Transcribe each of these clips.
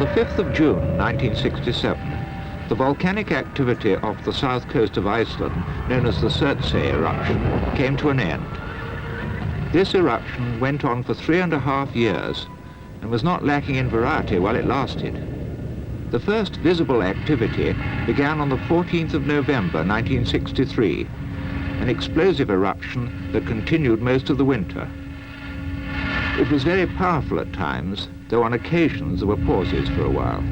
the 5th of June 1967, the volcanic activity off the south coast of Iceland, known as the Surtsey eruption, came to an end. This eruption went on for 3.5 years and was not lacking in variety while it lasted. The first visible activity began on the 14th of November 1963, an explosive eruption that continued most of the winter. It was very powerful at times, though on occasions there were pauses for a while.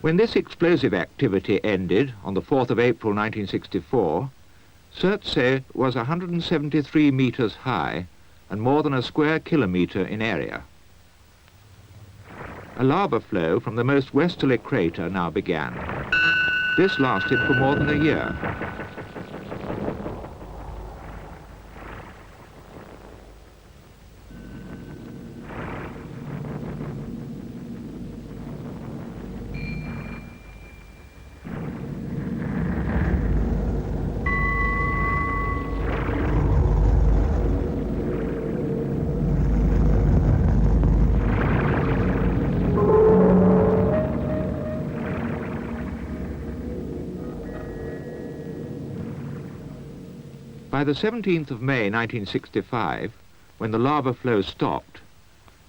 When this explosive activity ended on the 4th of April 1964, Surtsey was 173 meters high and more than a square kilometer in area. A lava flow from the most westerly crater now began. This lasted for more than a year. By the 17th of May 1965, when the lava flow stopped,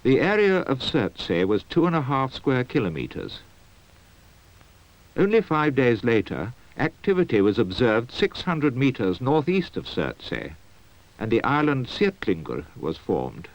the area of Surtsey was 2.5 square kilometers. Only 5 days later, activity was observed 600 meters northeast of Surtsey, and the island Setlingr was formed.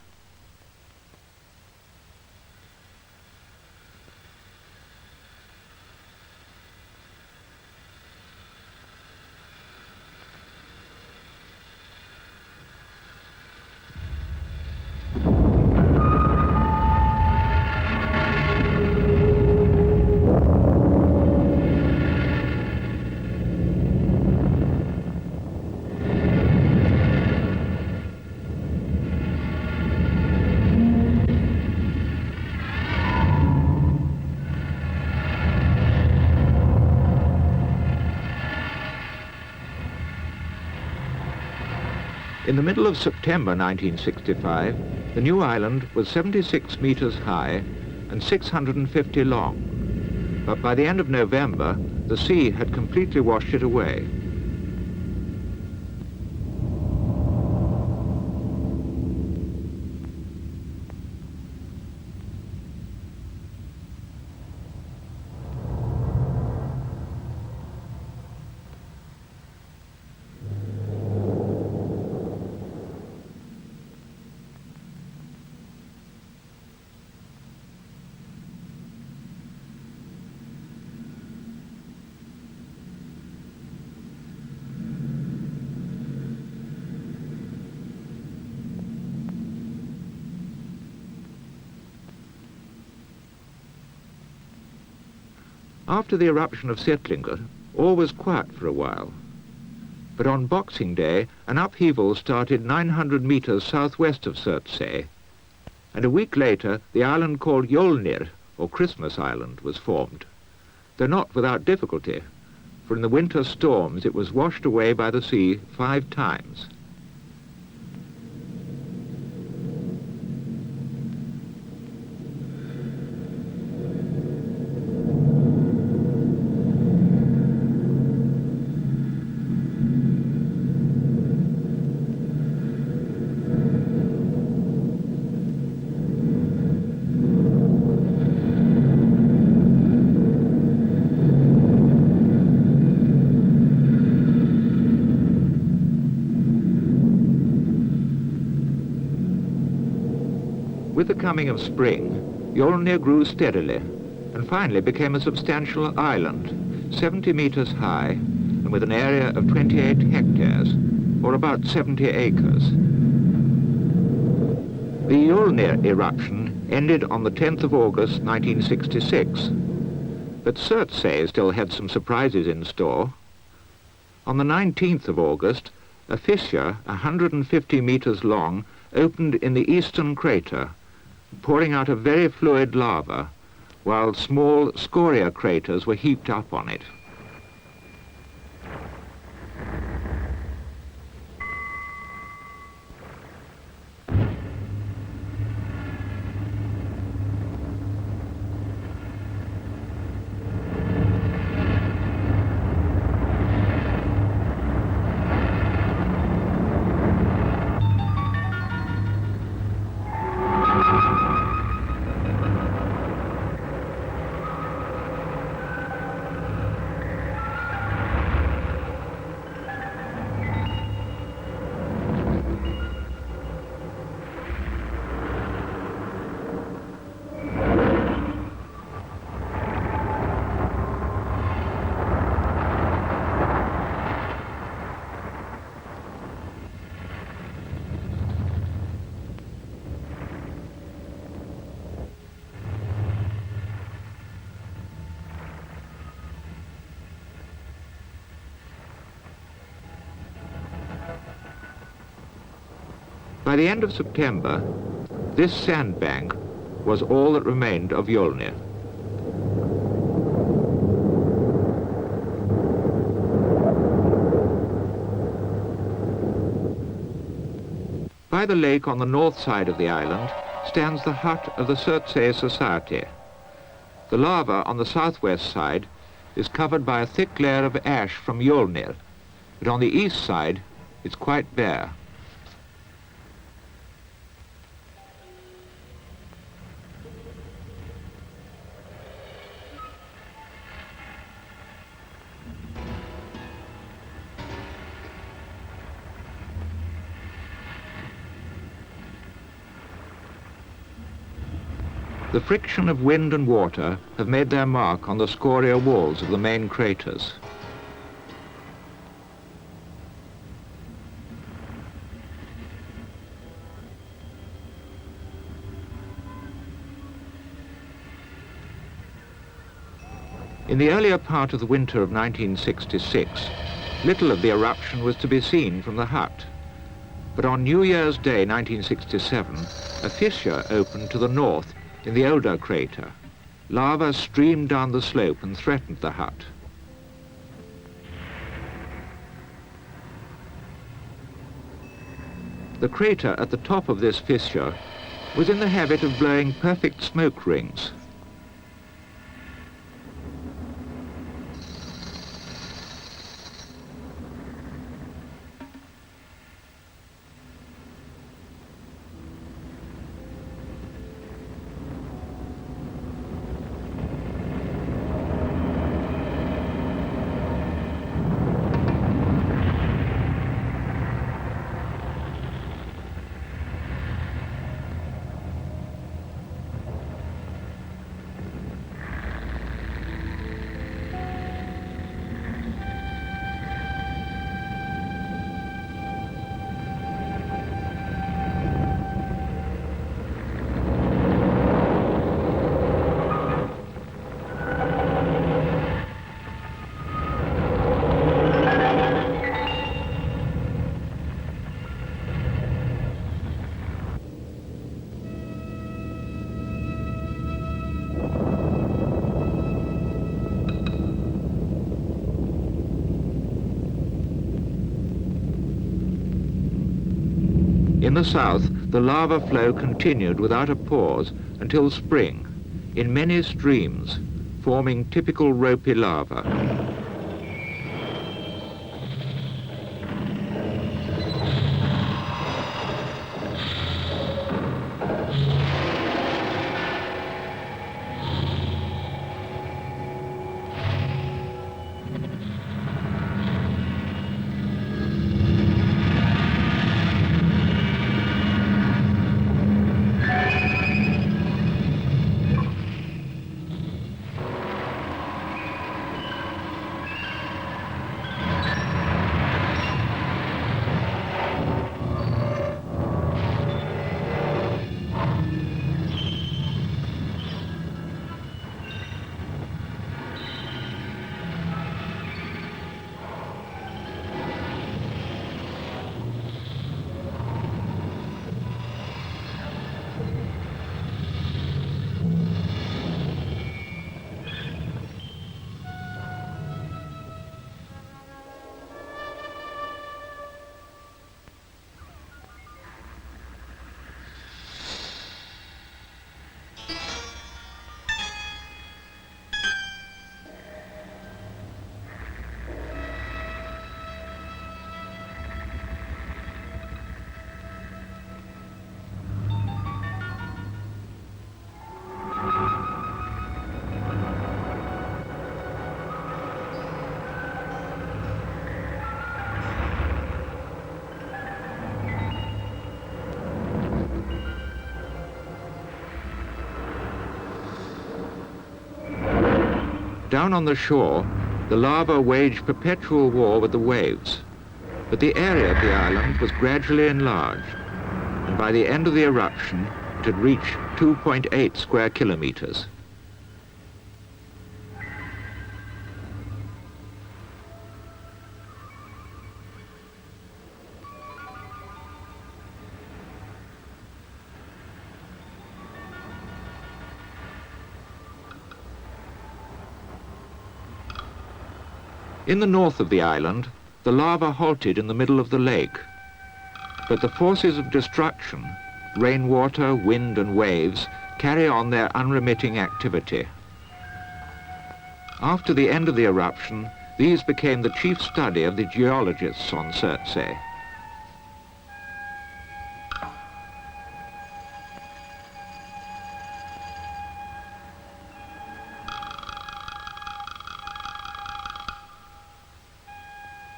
In the middle of September 1965, the new island was 76 meters high and 650 long. But by the end of November, the sea had completely washed it away. After the eruption of Setlingr, all was quiet for a while. But on Boxing Day, an upheaval started 900 meters southwest of Surtsey, and a week later, the island called Jolnir, or Christmas Island, was formed, though not without difficulty, for in the winter storms it was washed away by the sea 5 times. With the coming of spring, Jolnir grew steadily and finally became a substantial island, 70 meters high and with an area of 28 hectares, or about 70 acres. The Jolnir eruption ended on the 10th of August 1966, but Surtsey still had some surprises in store. On the 19th of August, a fissure 150 meters long opened in the eastern crater, pouring out a very fluid lava, while small scoria craters were heaped up on it. By the end of September, this sandbank was all that remained of Mjolnir. By the lake on the north side of the island stands the hut of the Surtsey Society. The lava on the southwest side is covered by a thick layer of ash from Mjolnir, but on the east side it's quite bare. The friction of wind and water have made their mark on the scoria walls of the main craters. In the earlier part of the winter of 1966, little of the eruption was to be seen from the hut. But on New Year's Day 1967, a fissure opened to the north in the older crater. Lava streamed down the slope and threatened the hut. The crater at the top of this fissure was in the habit of blowing perfect smoke rings. In the south, the lava flow continued without a pause until spring, in many streams, forming typical ropey lava. Down on the shore, the lava waged perpetual war with the waves, but the area of the island was gradually enlarged, and by the end of the eruption, it had reached 2.8 square kilometers. In the north of the island, the lava halted in the middle of the lake, but the forces of destruction, rainwater, wind and waves, carry on their unremitting activity. After the end of the eruption, these became the chief study of the geologists on Surtsey.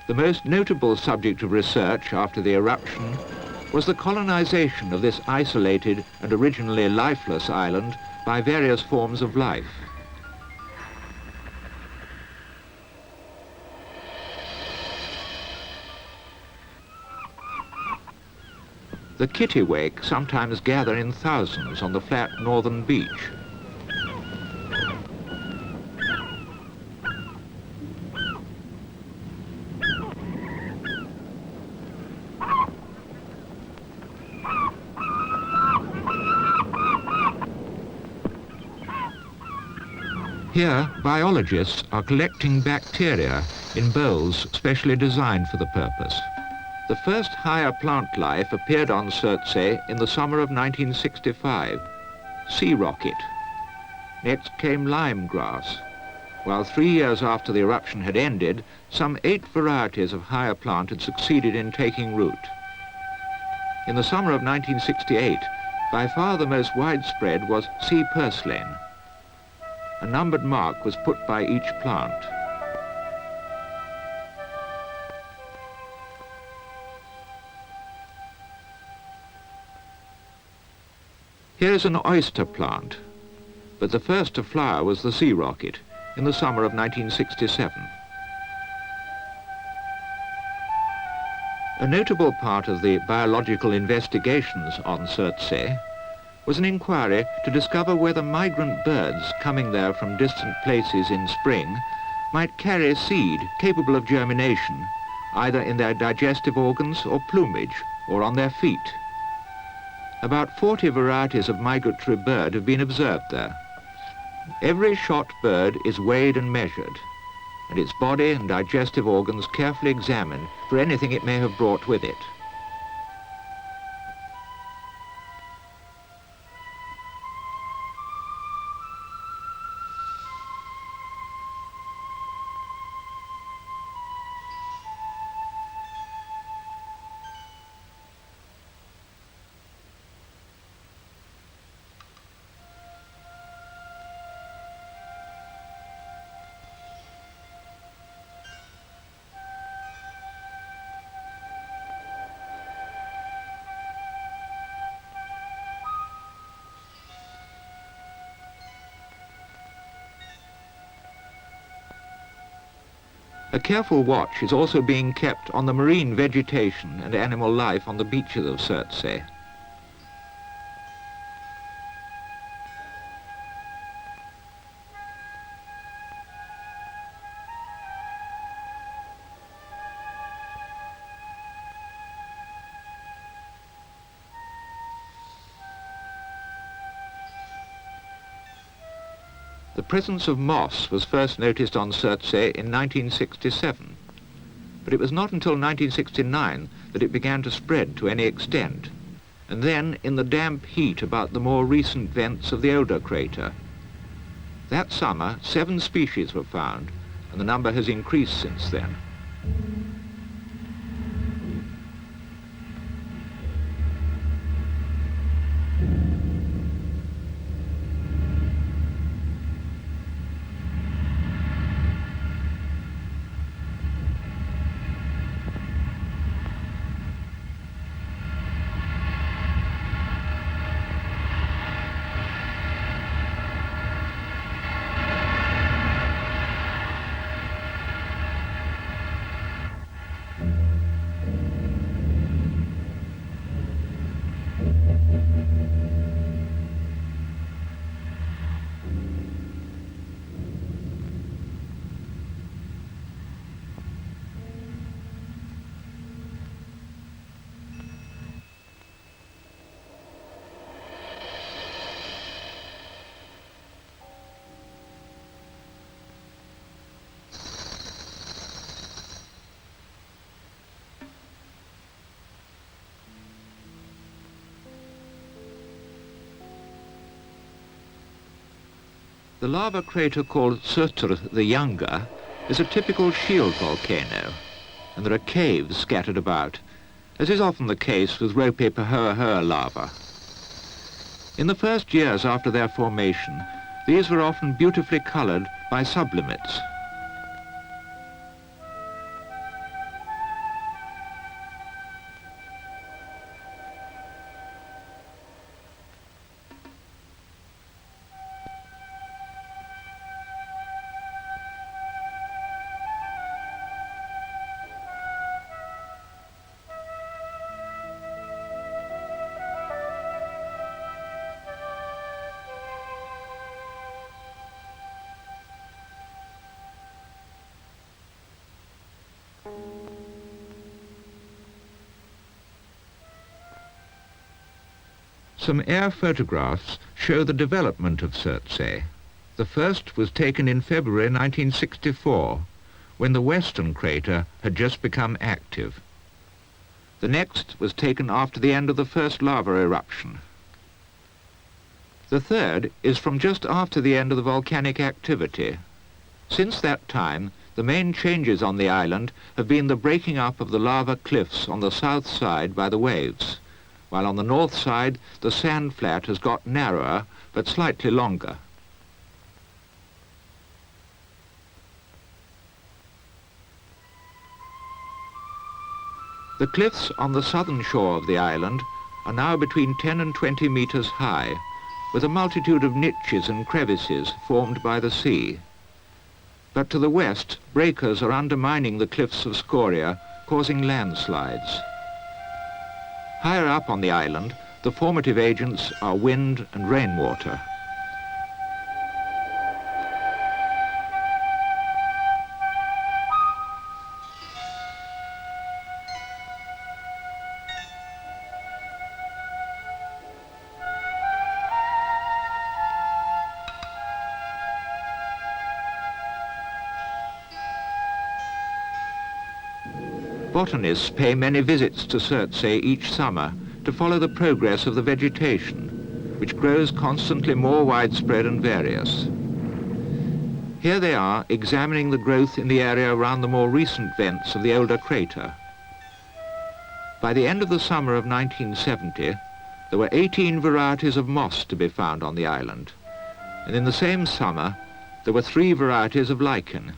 The most notable subject of research after the eruption was the colonization of this isolated and originally lifeless island by various forms of life. The kittiwake sometimes gather in thousands on the flat northern beach. Here, biologists are collecting bacteria in bowls specially designed for the purpose. The first higher plant life appeared on Surtsey in the summer of 1965, sea rocket. Next came lime grass, while 3 years after the eruption had ended, some 8 varieties of higher plant had succeeded in taking root. In the summer of 1968, by far the most widespread was sea purslane. A numbered mark was put by each plant. Here's an oyster plant, but the first to flower was the sea rocket in the summer of 1967. A notable part of the biological investigations on Surtsey was an inquiry to discover whether migrant birds coming there from distant places in spring might carry seed capable of germination, either in their digestive organs or plumage, or on their feet. About 40 varieties of migratory bird have been observed there. Every shot bird is weighed and measured, and its body and digestive organs carefully examined for anything it may have brought with it. A careful watch is also being kept on the marine vegetation and animal life on the beaches of Surtsey. The presence of moss was first noticed on Surtsey in 1967, but it was not until 1969 that it began to spread to any extent, and then in the damp heat about the more recent vents of the older crater. That summer, 7 species were found, and the number has increased since then. The lava crater called Surtsey the Younger is a typical shield volcano, and there are caves scattered about, as is often the case with Rope Pahoa lava. In the first years after their formation, these were often beautifully coloured by sublimits. Some air photographs show the development of Surtsey. The first was taken in February 1964, when the western crater had just become active. The next was taken after the end of the first lava eruption. The third is from just after the end of the volcanic activity. Since that time, the main changes on the island have been the breaking up of the lava cliffs on the south side by the waves, while on the north side the sand flat has got narrower but slightly longer. The cliffs on the southern shore of the island are now between 10 and 20 metres high, with a multitude of niches and crevices formed by the sea. But to the west, breakers are undermining the cliffs of scoria, causing landslides. Higher up on the island, the formative agents are wind and rainwater. Botanists pay many visits to Surtsey each summer to follow the progress of the vegetation, which grows constantly more widespread and various. Here they are examining the growth in the area around the more recent vents of the older crater. By the end of the summer of 1970, there were 18 varieties of moss to be found on the island, and in the same summer, there were 3 varieties of lichen.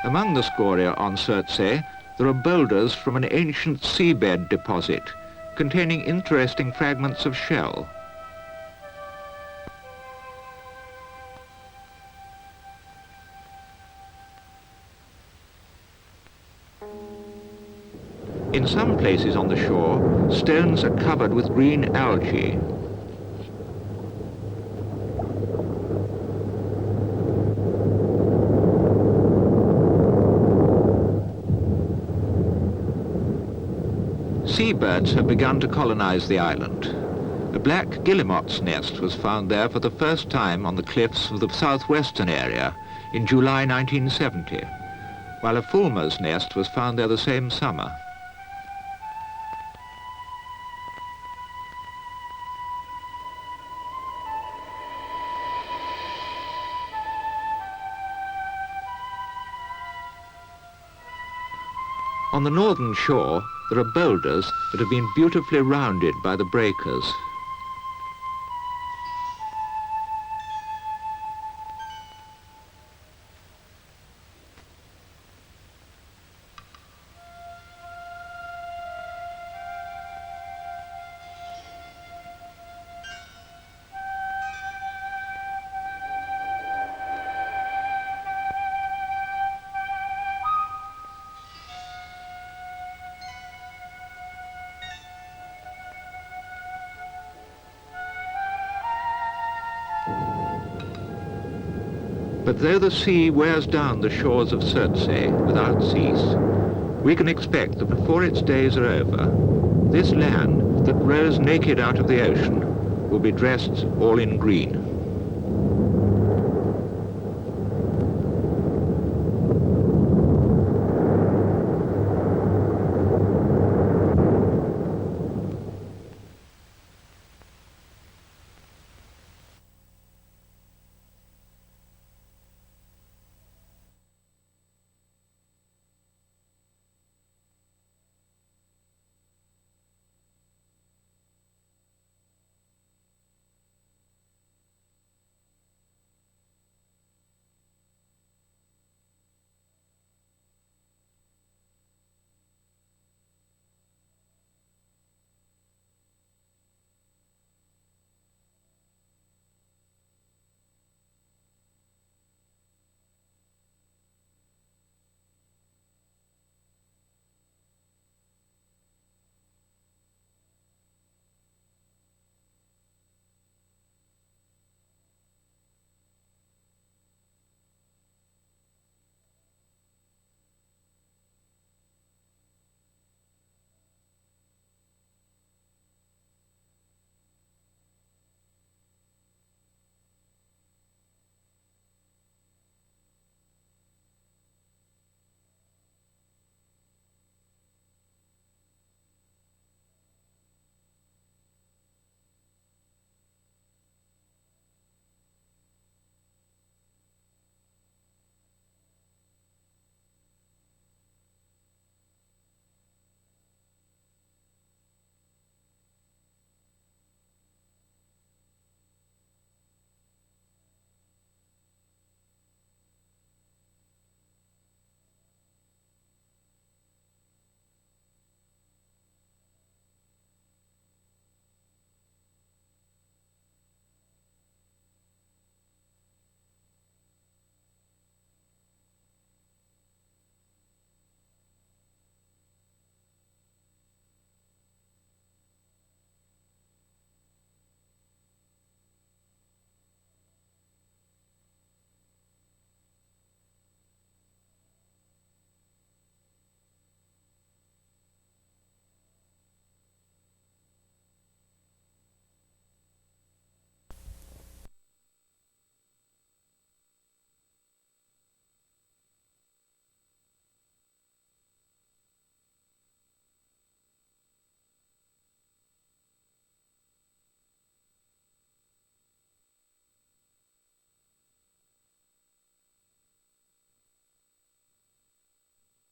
Among the scoria on Surtsey, there are boulders from an ancient seabed deposit containing interesting fragments of shell. In some places on the shore, stones are covered with green algae. Seabirds have begun to colonize the island. A black guillemot's nest was found there for the first time on the cliffs of the southwestern area in July 1970, while a fulmer's nest was found there the same summer. On On the northern shore, there are boulders that have been beautifully rounded by the breakers. But though the sea wears down the shores of Surtsey without cease, we can expect that before its days are over, this land that rose naked out of the ocean will be dressed all in green.